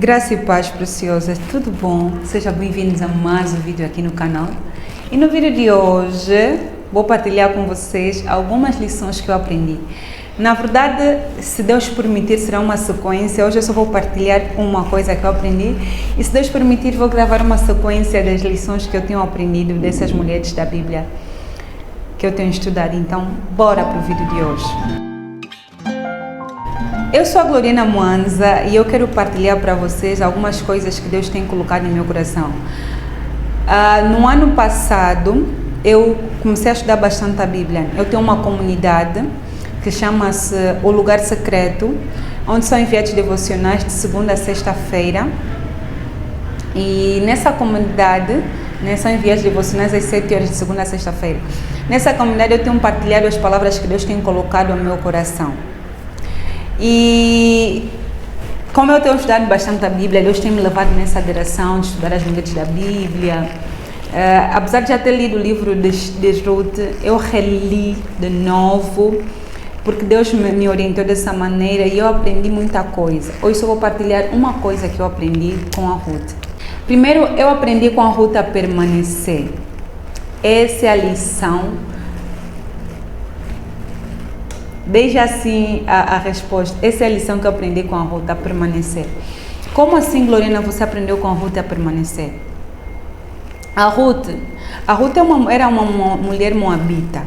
Graça e paz, preciosas, tudo bom? Sejam bem-vindos a mais um vídeo aqui no canal. E no vídeo de hoje vou partilhar com vocês algumas lições que eu aprendi. Na verdade, se Deus permitir, será uma sequência. Hoje eu só vou partilhar uma coisa que eu aprendi e, se Deus permitir, vou gravar uma sequência das lições que eu tenho aprendido dessas mulheres da Bíblia que eu tenho estudado. Então, bora para o vídeo de hoje. Eu sou a Glorina Mwanza e eu quero partilhar para vocês algumas coisas que Deus tem colocado no meu coração. No ano passado, eu comecei a estudar bastante a Bíblia. Eu tenho uma comunidade que chama-se O Lugar Secreto, onde são enviados devocionais de segunda a sexta-feira. E nessa comunidade, são enviados devocionais às 7 horas de segunda a sexta-feira. Nessa comunidade eu tenho partilhado as palavras que Deus tem colocado no meu coração. E como eu tenho estudado bastante a Bíblia, Deus tem me levado nessa direção de estudar as mulheres da Bíblia. Apesar de já ter lido o livro de Ruth, eu reli de novo, porque Deus me orientou dessa maneira e eu aprendi muita coisa. Hoje só vou partilhar uma coisa que eu aprendi com a Ruth. Primeiro, eu aprendi com a Ruth a permanecer. Essa é a lição. Desde assim a resposta. Essa é a lição que eu aprendi com a Ruth, a permanecer. Como assim, Glorina, você aprendeu com a Ruth a permanecer? A Ruth era uma mulher moabita.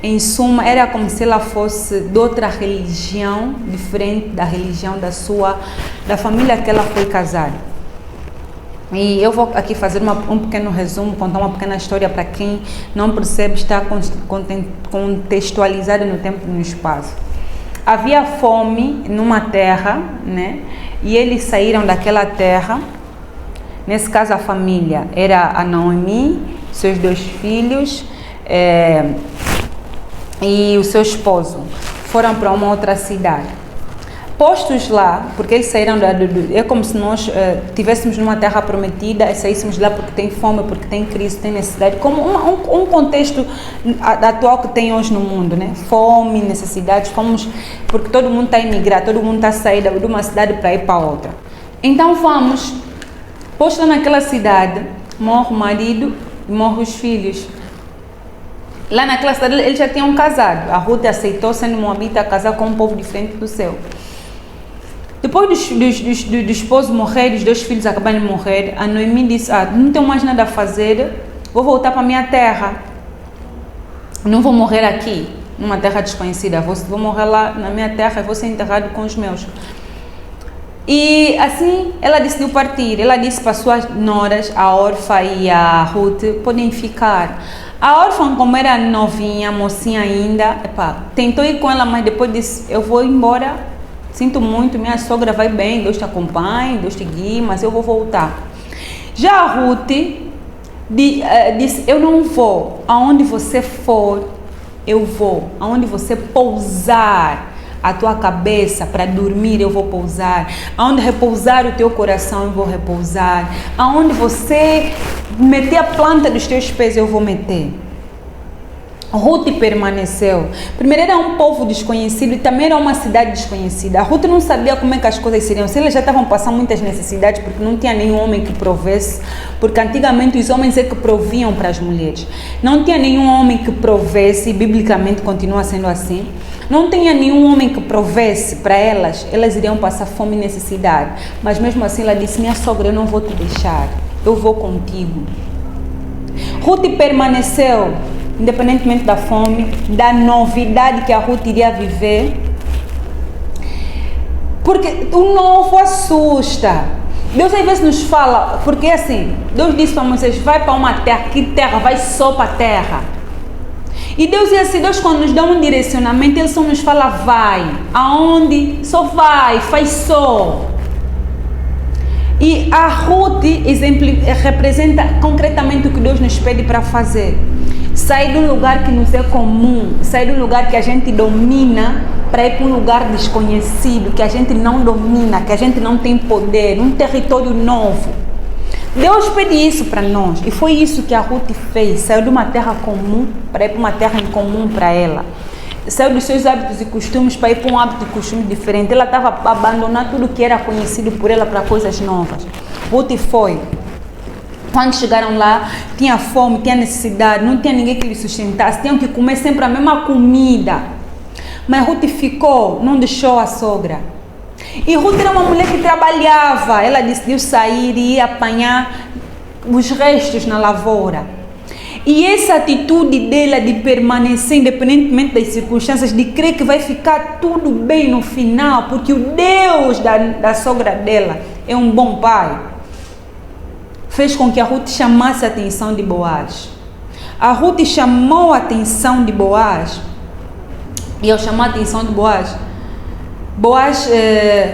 Em suma, era como se ela fosse de outra religião, diferente da religião da família que ela foi casada. E eu vou aqui fazer um pequeno resumo, contar uma pequena história para quem não percebe, está contextualizado no tempo e no espaço. Havia fome numa terra, e eles saíram daquela terra. Nesse caso, a família era a Naomi, seus 2 filhos e o seu esposo. Foram para uma outra cidade. Postos lá, porque eles saíram é como se nós estivéssemos numa terra prometida e saíssemos lá porque tem fome, porque tem crise, tem necessidade, como um contexto atual que tem hoje no mundo, Fome, necessidades, porque todo mundo está a emigrar, todo mundo está a sair de uma cidade para ir para outra. Então vamos, posto lá naquela cidade, morre o marido e morre os filhos. Lá naquela cidade eles já tinham casado, a Ruth aceitou, sendo moabita, casar com um povo diferente do seu. Depois do esposo morrer, dos 2 filhos acabarem de morrer, a Noemi disse, não tenho mais nada a fazer, vou voltar para a minha terra. Não vou morrer aqui, numa terra desconhecida, vou morrer lá na minha terra e vou ser enterrado com os meus. E assim, ela decidiu partir. Ela disse para suas noras, a Orfa e a Ruth, podem ficar. A órfã, como era novinha, mocinha ainda, tentou ir com ela, mas depois disse, eu vou embora. Sinto muito, minha sogra vai bem, Deus te acompanhe, Deus te guie, mas eu vou voltar. Já a Ruth disse, eu não vou, aonde você for, eu vou. Aonde você pousar a tua cabeça para dormir, eu vou pousar. Aonde repousar o teu coração, eu vou repousar. Aonde você meter a planta dos teus pés, eu vou meter. Ruth permaneceu. Primeiro era um povo desconhecido e também era uma cidade desconhecida. A Ruth não sabia como é que as coisas seriam. Se eles já estavam passando muitas necessidades, porque não tinha nenhum homem que provesse, porque antigamente os homens é que proviam para as mulheres. Não tinha nenhum homem que provesse, e biblicamente continua sendo assim. Não tinha nenhum homem que provesse para elas, elas iriam passar fome e necessidade. Mas mesmo assim ela disse, minha sogra, eu não vou te deixar, eu vou contigo. Ruth permaneceu. Independentemente da fome, da novidade que a Ruth iria viver. Porque o novo assusta. Deus às vezes nos fala, porque assim, Deus disse para Moisés, vai para uma terra, que terra? Vai só para a terra. E Deus é assim, Deus quando nos dá um direcionamento, Ele só nos fala, vai. Aonde? Só vai, faz só. E a Ruth representa concretamente o que Deus nos pede para fazer. Sair de um lugar que nos é comum, sair de um lugar que a gente domina para ir para um lugar desconhecido, que a gente não domina, que a gente não tem poder, um território novo. Deus pede isso para nós e foi isso que a Ruth fez, saiu de uma terra comum para ir para uma terra incomum para ela. saiu dos seus hábitos e costumes para ir para um hábito e costume diferente. Ela estava a abandonar tudo que era conhecido por ela para coisas novas. Ruth foi. Quando chegaram lá, tinha fome, tinha necessidade, não tinha ninguém que lhe sustentasse, tinham que comer sempre a mesma comida. Mas Ruth ficou, não deixou a sogra. E Ruth era uma mulher que trabalhava, ela decidiu sair e ir apanhar os restos na lavoura. E essa atitude dela de permanecer, independentemente das circunstâncias, de crer que vai ficar tudo bem no final, porque o Deus da sogra dela é um bom pai, fez com que a Ruth chamasse a atenção de Boaz. A Ruth chamou a atenção de Boaz, e ao chamar a atenção de Boaz,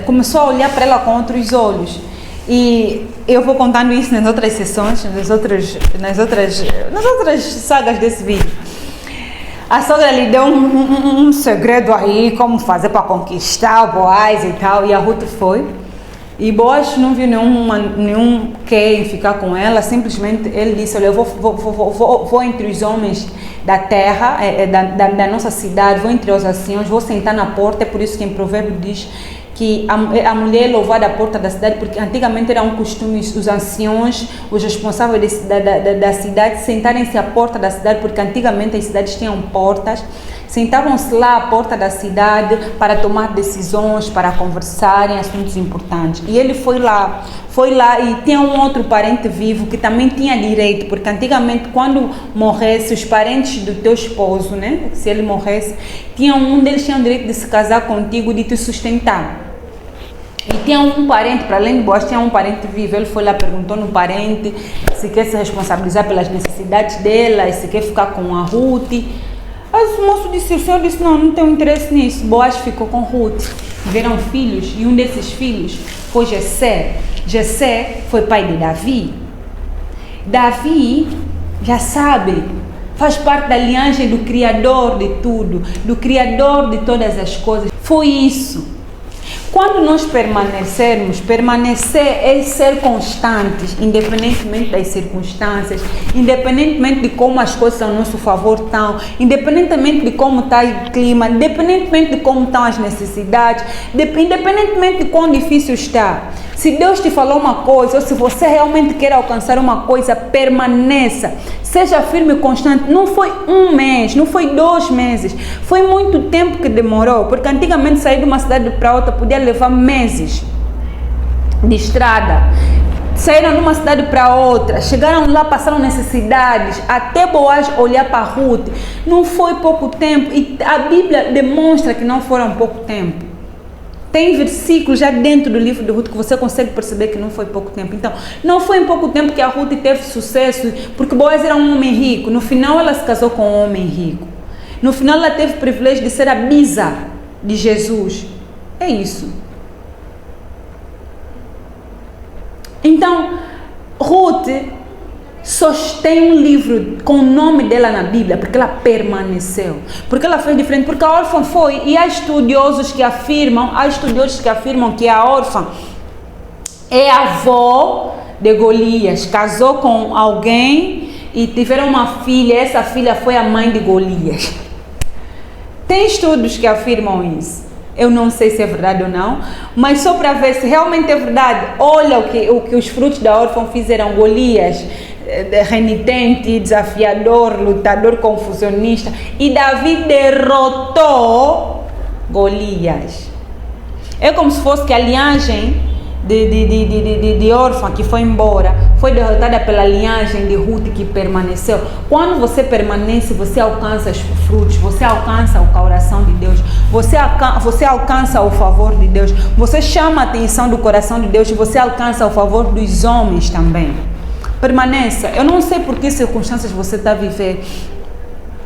começou a olhar para ela com outros olhos. E eu vou contando isso nas outras sessões, nas outras sagas desse vídeo. A sogra lhe deu um segredo aí, como fazer para conquistar o Boaz e tal, e a Ruth foi. E Boaz não viu nenhum quer em ficar com ela, simplesmente ele disse, olha, eu vou entre os homens da terra, da nossa cidade, vou entre os anciãos, vou sentar na porta. É por isso que em Provérbio diz que a mulher é louvada à porta da cidade, porque antigamente era um costume os anciãos, os responsáveis da cidade, sentarem-se à porta da cidade, porque antigamente as cidades tinham portas, sentavam-se lá à porta da cidade para tomar decisões, para conversarem assuntos importantes. E ele foi lá e tinha um outro parente vivo que também tinha direito, porque antigamente quando morresse os parentes do teu esposo, né, se ele morresse, um deles tinha o direito de se casar contigo, de te sustentar. E tinha um parente, para além de Boaz, tinha um parente vivo. Ele foi lá, perguntou no parente se quer se responsabilizar pelas necessidades dela, se quer ficar com a Ruth. Mas o moço disse, o senhor disse, não tenho interesse nisso. Boaz ficou com Ruth. Tiveram filhos, e um desses filhos foi Jessé. Jessé foi pai de Davi. Davi, já sabe, faz parte da linhagem do Criador de tudo, do Criador de todas as coisas. Foi isso. Quando nós permanecer é ser constantes, independentemente das circunstâncias, independentemente de como as coisas ao nosso favor estão, independentemente de como está o clima, independentemente de como estão as necessidades, independentemente de quão difícil está. Se Deus te falou uma coisa, ou se você realmente quer alcançar uma coisa, permaneça. Seja firme e constante. Não foi um mês, não foi 2 meses. Foi muito tempo que demorou, porque antigamente sair de uma cidade para outra podia levar meses de estrada. Saíram de uma cidade para outra, chegaram lá, passaram necessidades, até Boaz olhar para Ruth. Não foi pouco tempo, e a Bíblia demonstra que não foram pouco tempo. Tem versículos já dentro do livro de Ruth que você consegue perceber que não foi pouco tempo. Então, não foi em pouco tempo que a Ruth teve sucesso, porque Boaz era um homem rico. No final, ela se casou com um homem rico. No final, ela teve o privilégio de ser a bisa de Jesus. É isso. Então, Ruth sostém um livro com o nome dela na Bíblia, porque ela permaneceu, porque ela fez diferente, porque a órfã foi, e há estudiosos que afirmam que a órfã é a avó de Golias, casou com alguém e tiveram uma filha, essa filha foi a mãe de Golias. Tem estudos que afirmam isso. Eu não sei se é verdade ou não, mas só para ver se realmente é verdade, olha o que os frutos da órfã fizeram. Golias, renitente, desafiador, lutador, confusionista, e Davi derrotou Golias. É como se fosse que a linhagem de órfã que foi embora foi derrotada pela linhagem de Ruth que permaneceu. Quando você permanece, você alcança os frutos, você alcança o coração de Deus, você alcança o favor de Deus, você chama a atenção do coração de Deus e você alcança o favor dos homens também. Permaneça. Eu não sei por que circunstâncias você está a viver.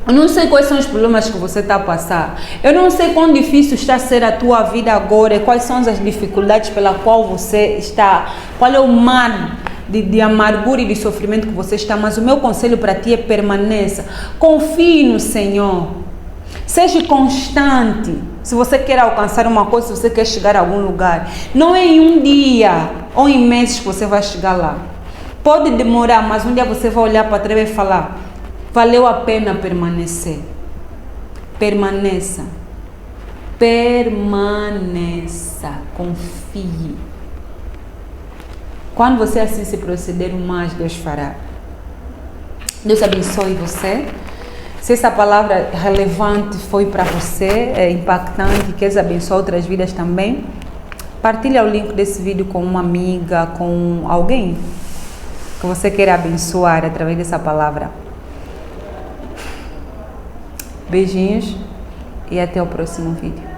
Eu não sei quais são os problemas que você está a passar. Eu não sei quão difícil está a ser a tua vida agora e quais são as dificuldades pela qual você está. Qual é o mar de amargura e de sofrimento que você está. Mas o meu conselho para ti é permaneça. Confie no Senhor. Seja constante. Se você quer alcançar uma coisa, se você quer chegar a algum lugar. Não é em um dia ou em meses que você vai chegar lá. Pode demorar, mas um dia você vai olhar para trás e falar: valeu a pena permanecer. Permaneça. Permaneça. Confie. Quando você assim se proceder, o mais Deus fará. Deus abençoe você. Se essa palavra relevante foi para você, é impactante, quer abençoar outras vidas também, partilha o link desse vídeo com uma amiga, com alguém que você queira abençoar através dessa palavra. Beijinhos e até o próximo vídeo.